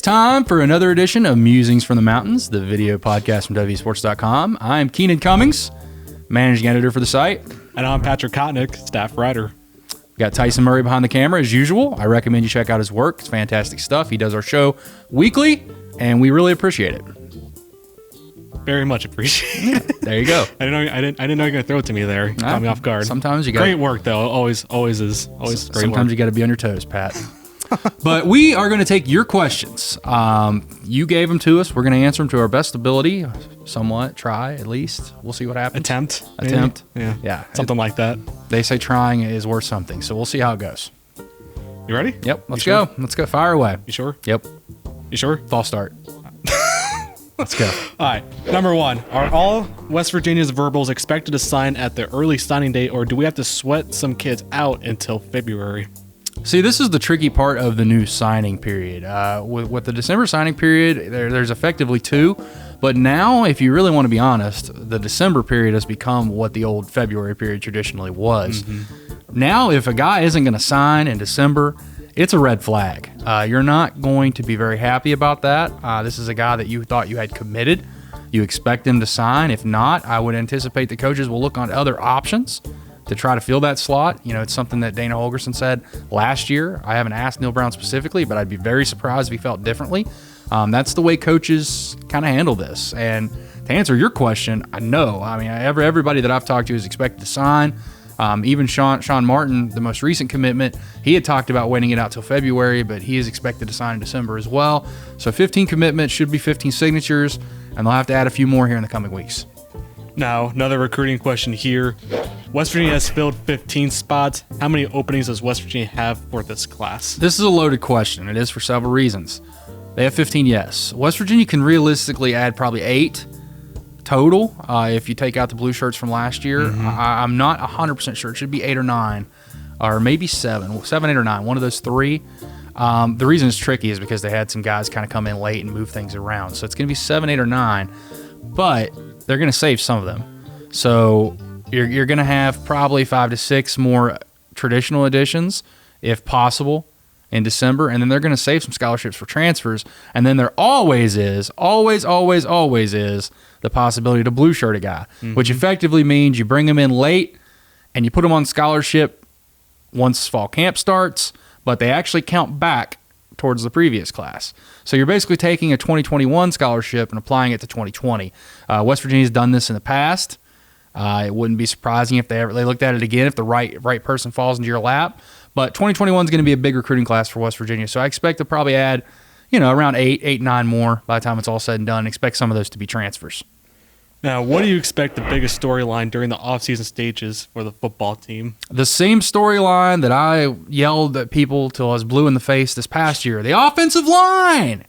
time for another edition of Musings from the Mountains, the video podcast from WVSports.com. I'm Keenan Cummings, managing editor for the site. And I'm Patrick Kotnik, staff writer. We got Tyson Murray behind the camera as usual. I recommend you check out his work. It's fantastic stuff. He does our show weekly, and we really appreciate it. Very much appreciate it. There you go. I didn't know you were going to throw it to me there. You caught me off guard. Sometimes you got great work though. Always is. Always great Sometimes work. you got to be on your toes, Pat. But we are going to take your questions. You gave them to us. We're going to answer them to our best ability. Somewhat. Try, at least. We'll see what happens. Attempt. Yeah. Something like that. They say trying is worth something, so we'll see how it goes. You ready? Yep. Let's go. Let's go. Fire away. You sure? Yep. You sure? False start. Let's go. All right. Number one, are all West Virginia's verbals expected to sign at the early signing date, or do we have to sweat some kids out until February? See, this is the tricky part of the new signing period. With the December signing period, there's effectively two. But now, if you really want to be honest, the December period has become what the old February period traditionally was. Mm-hmm. Now, if a guy isn't going to sign in December, it's a red flag. You're not going to be very happy about that. This is a guy that you thought you had committed. You expect him to sign. If not, I would anticipate the coaches will look on other options to try to fill that slot. You know, it's something that Dana Holgorsen said last year. I haven't asked Neil Brown specifically, but I'd be very surprised if he felt differently. That's the way coaches kind of handle this. And to answer your question, I know. I mean, everybody that I've talked to is expected to sign. Even Sean Martin, the most recent commitment, he had talked about waiting it out till February, but he is expected to sign in December as well. So 15 commitments should be 15 signatures, and they'll have to add a few more here in the coming weeks. Now, another recruiting question here. West Virginia has filled 15 spots. How many openings does West Virginia have for this class? This is a loaded question. It is for several reasons. They have 15, yes. West Virginia can realistically add probably 8 total if you take out the blue shirts from last year. Mm-hmm. I'm not 100% sure. It should be 8 or 9, or maybe 7, 8 or 9, one of those three. The reason it's tricky is because they had some guys kind of come in late and move things around. So it's going to be 7, 8, or 9, but they're going to save some of them. So you're going to have probably 5 to 6 more traditional additions, if possible, in December, and then they're going to save some scholarships for transfers. And then there always is the possibility to blue shirt a guy, which effectively means you bring him in late and you put him on scholarship once fall camp starts, but they actually count back towards the previous class. So you're basically taking a 2021 scholarship and applying it to 2020. West Virginia's done this in the past. It wouldn't be surprising if they looked at it again if the right person falls into your lap. But 2021 is going to be a big recruiting class for West Virginia, so I expect to probably add, around 8, 9 more by the time it's all said and done. Expect some of those to be transfers. Now, what do you expect the biggest storyline during the offseason stages for the football team? The same storyline that I yelled at people till I was blue in the face this past year. The offensive line!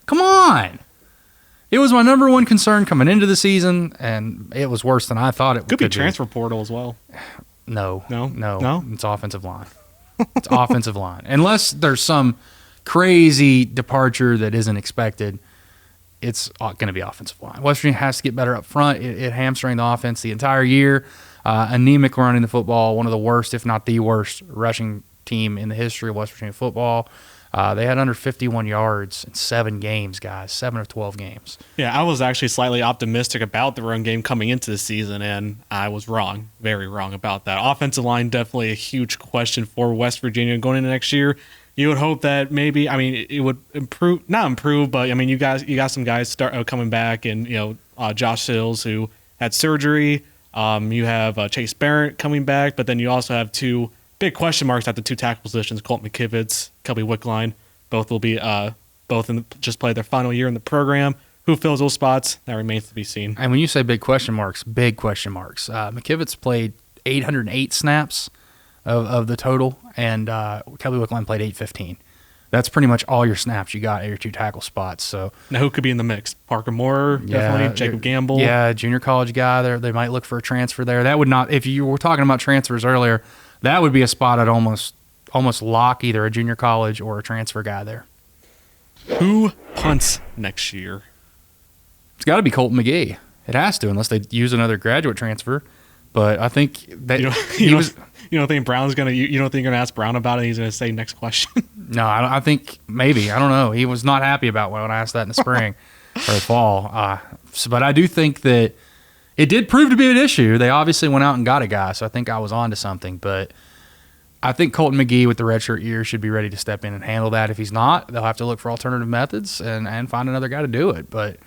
Come on! It was my number one concern coming into the season, and it was worse than I thought it could be. Transfer portal as well. No. No? It's offensive line. It's offensive line. Unless there's some crazy departure that isn't expected, it's going to be offensive line. West Virginia has to get better up front. It hamstringed the offense the entire year. Anemic running the football, one of the worst, if not the worst, rushing team in the history of West Virginia football. They had under 51 yards in 7 games, guys, 7 of 12 games. Yeah, I was actually slightly optimistic about the run game coming into the season, and I was wrong, very wrong about that. Offensive line, definitely a huge question for West Virginia going into next year. You would hope that maybe, it would not improve, but you got some guys coming back, and Josh Sills, who had surgery. You have Chase Barrett coming back, but then you also have 2 big question marks at the 2 tackle positions. Colt McKivitz, Kelby Wickline, both will be just play their final year in the program. Who fills those spots? That remains to be seen. And when you say big question marks. McKivitz played 808 snaps of the total, and Kelby Wickline played 815. That's pretty much all your snaps you got at your 2 tackle spots. So now who could be in the mix? Parker Moore, definitely. Jacob Gamble. Yeah, junior college guy. They might look for a transfer there. That would not, if you were talking about transfers earlier, that would be a spot I'd almost lock either a junior college or a transfer guy there. Who punts next year? It's got to be Colton McGee. It has to, unless they use another graduate transfer. But I think that you You don't think Brown's gonna? You don't think you're gonna ask Brown about it? He's gonna say next question. No, I think maybe. I don't know. He was not happy about when I asked that in the spring or the fall. But I do think that it did prove to be an issue. They obviously went out and got a guy, so I think I was on to something. But I think Colton McGee with the redshirt year should be ready to step in and handle that. If he's not, they'll have to look for alternative methods and find another guy to do it. But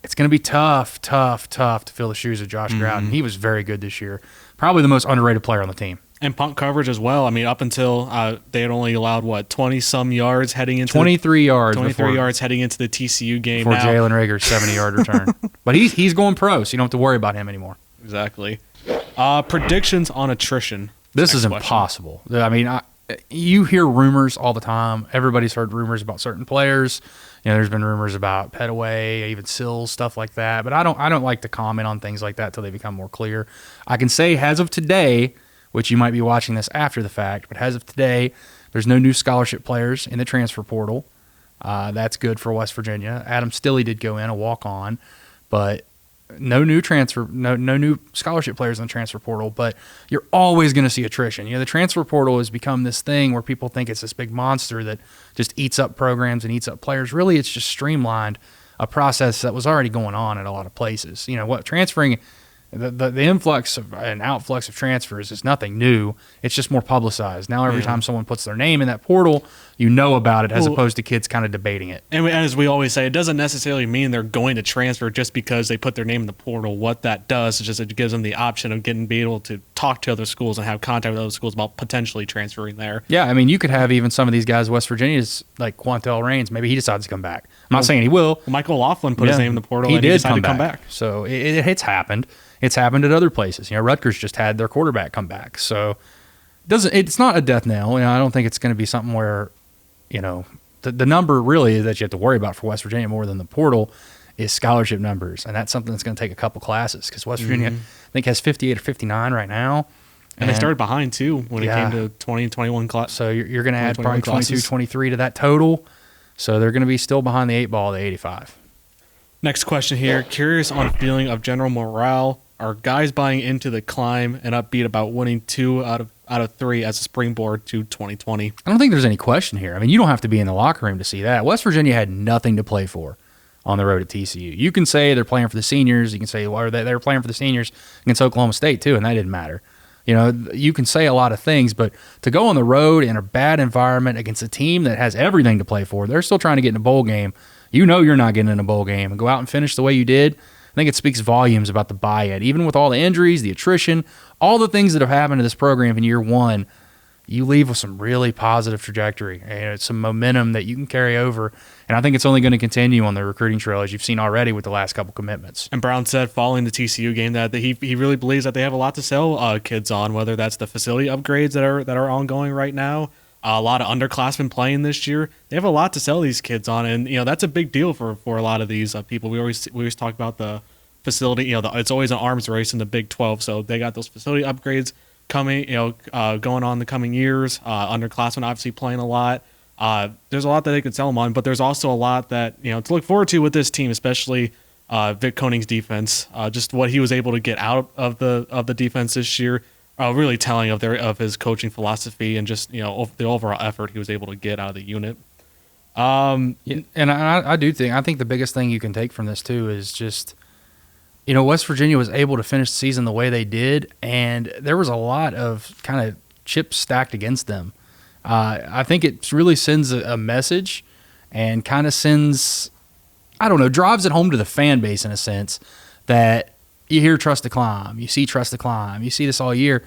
it's going to be tough to fill the shoes of Josh Grouden. He was very good this year. Probably the most underrated player on the team. And punt coverage as well. I mean, up until they had only allowed, 20-some yards heading into 23 yards. 23 yards heading into the TCU game. For Jalen Rager's 70-yard return. But he's going pro, so you don't have to worry about him anymore. Exactly. Predictions on attrition. This is impossible. I mean, you hear rumors all the time. Everybody's heard rumors about certain players. You know, there's been rumors about Petaway, even Sills, stuff like that. But I don't like to comment on things like that till they become more clear. I can say as of today, which you might be watching this after the fact, but as of today, there's no new scholarship players in the transfer portal. That's good for West Virginia. Adam Stilley did go in, a walk-on, but no new scholarship players in the transfer portal. But you're always going to see attrition. You know, the transfer portal has become this thing where people think it's this big monster that just eats up programs and eats up players. Really, it's just streamlined a process that was already going on at a lot of places. You know, what transferring. The influx and outflux of transfers is nothing new. It's just more publicized. Now every time someone puts their name in that portal, you know about it as opposed to kids kind of debating it. And as we always say, it doesn't necessarily mean they're going to transfer just because they put their name in the portal. What that does is just it gives them the option of be able to talk to other schools and have contact with other schools about potentially transferring there. Yeah, I mean, you could have even some of these guys, West Virginia's, like Quantel Raines, maybe he decides to come back. I'm not saying he will. Michael Laughlin put his name in the portal and he decided to come back. So it's happened. It's happened at other places. You know, Rutgers just had their quarterback come back. So it's not a death knell. You know, I don't think it's going to be something where, you know, the number really that you have to worry about for West Virginia more than the portal is scholarship numbers. And that's something that's going to take a couple classes because West Virginia, I think, has 58 or 59 right now. And they started behind, too, when it came to 20 and 21 class. So you're going to add probably 22, 23 to that total. So they're going to be still behind the 8 ball at 85. Next question here. Curious on feeling of general morale. Are guys buying into the climb and upbeat about winning 2 out of 3 as a springboard to 2020? I don't think there's any question here. I mean, you don't have to be in the locker room to see that. West Virginia had nothing to play for on the road at TCU. You can say they're playing for the seniors. You can say they're playing for the seniors against Oklahoma State too, and that didn't matter. You know, you can say a lot of things, but to go on the road in a bad environment against a team that has everything to play for, they're still trying to get in a bowl game. You know you're not getting in a bowl game, and go out and finish the way you did. I think it speaks volumes about the buy-in. Even with all the injuries, the attrition, all the things that have happened to this program in year one, you leave with some really positive trajectory and some momentum that you can carry over. And I think it's only going to continue on the recruiting trail, as you've seen already with the last couple commitments. And Brown said following the TCU game that he really believes that they have a lot to sell kids on, whether that's the facility upgrades that are ongoing right now, a lot of underclassmen playing this year. They have a lot to sell these kids on, and you know that's a big deal for a lot of these people. We always talk about the facility. You know, it's always an arms race in the Big 12, so they got those facility upgrades coming. You know, going on the coming years. Underclassmen obviously playing a lot. There's a lot that they can sell them on, but there's also a lot that to look forward to with this team, especially Vic Koning's defense. Just what he was able to get out of the defense this year. Really telling of his coaching philosophy and just the overall effort he was able to get out of the unit. And I think the biggest thing you can take from this too is just West Virginia was able to finish the season the way they did, and there was a lot of kind of chips stacked against them. I think it really sends a message and kind of sends, drives it home to the fan base in a sense that. You hear trust to climb. You see trust to climb. You see this all year.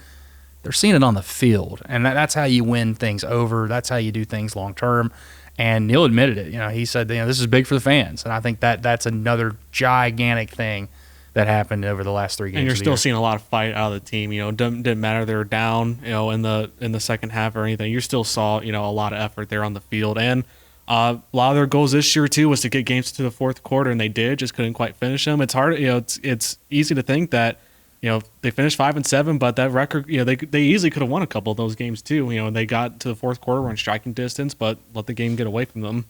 They're seeing it on the field, and that's how you win things over. That's how you do things long term. And Neil admitted it. He said, this is big for the fans, and I think that's another gigantic thing that happened over the last 3 games. And you're still seeing a lot of fight out of the team. Didn't matter they were down, in the second half or anything. You still saw a lot of effort there on the field. And a lot of their goals this year too was to get games to the fourth quarter, and they did. Just couldn't quite finish them. It's hard. It's easy to think that they finished 5-7, but that record, they easily could have won a couple of those games too. And they got to the fourth quarter, were in striking distance, but let the game get away from them.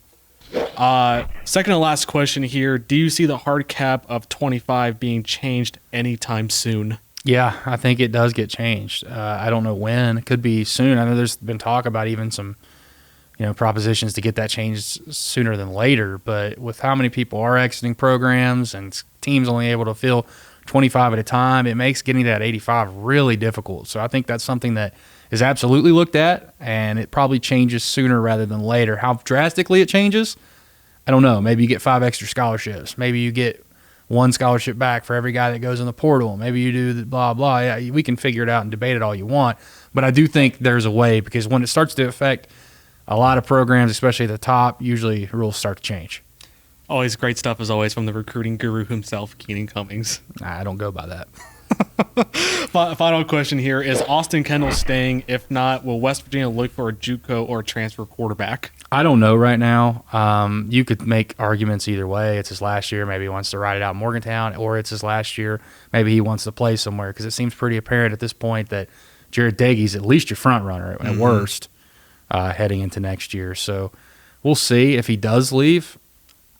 Second to last question here: do you see the hard cap of 25 being changed anytime soon? Yeah, I think it does get changed. I don't know when. It could be soon. I know there's been talk about even some, propositions to get that changed sooner than later. But with how many people are exiting programs and teams only able to fill 25 at a time, it makes getting that 85 really difficult. So I think that's something that is absolutely looked at, and it probably changes sooner rather than later. How drastically it changes, I don't know. Maybe you get 5 extra scholarships. Maybe you get 1 scholarship back for every guy that goes in the portal. Maybe you do the blah, blah. Yeah, we can figure it out and debate it all you want. But I do think there's a way, because when it starts to affect a lot of programs, especially at the top, usually rules start to change. Always great stuff, as always, from the recruiting guru himself, Keenan Cummings. I don't go by that. Final question here. Is Austin Kendall staying? If not, will West Virginia look for a JUCO or a transfer quarterback? I don't know right now. You could make arguments either way. It's his last year. Maybe he wants to ride it out in Morgantown, or it's his last year. Maybe he wants to play somewhere, because it seems pretty apparent at this point that Jared Daigie's at least your front runner at worst heading into next year. So we'll see if he does leave.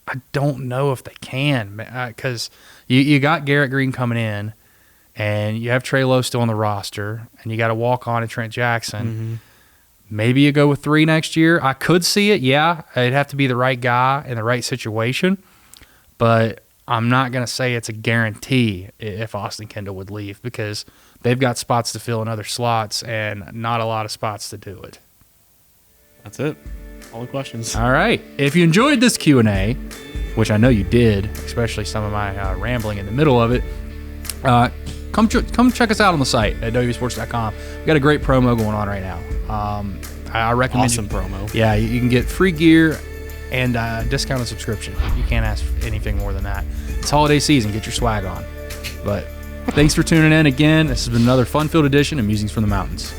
I don't know if they can, because you got Garrett Green coming in, and you have Trey Lowe still on the roster, and you got to walk on to Trent Jackson. Maybe you go with 3 next year. I could see it, yeah. It'd have to be the right guy in the right situation, but I'm not going to say it's a guarantee if Austin Kendall would leave, because they've got spots to fill in other slots and not a lot of spots to do it. That's it. All the questions. All right. If you enjoyed this Q&A, which I know you did, especially some of my rambling in the middle of it, come check us out on the site at WVSports.com. We got a great promo going on right now. I recommend awesome promo. Yeah, you can get free gear and discounted subscription. You can't ask for anything more than that. It's holiday season. Get your swag on. But thanks for tuning in again. This has been another fun-filled edition of Musings from the Mountains.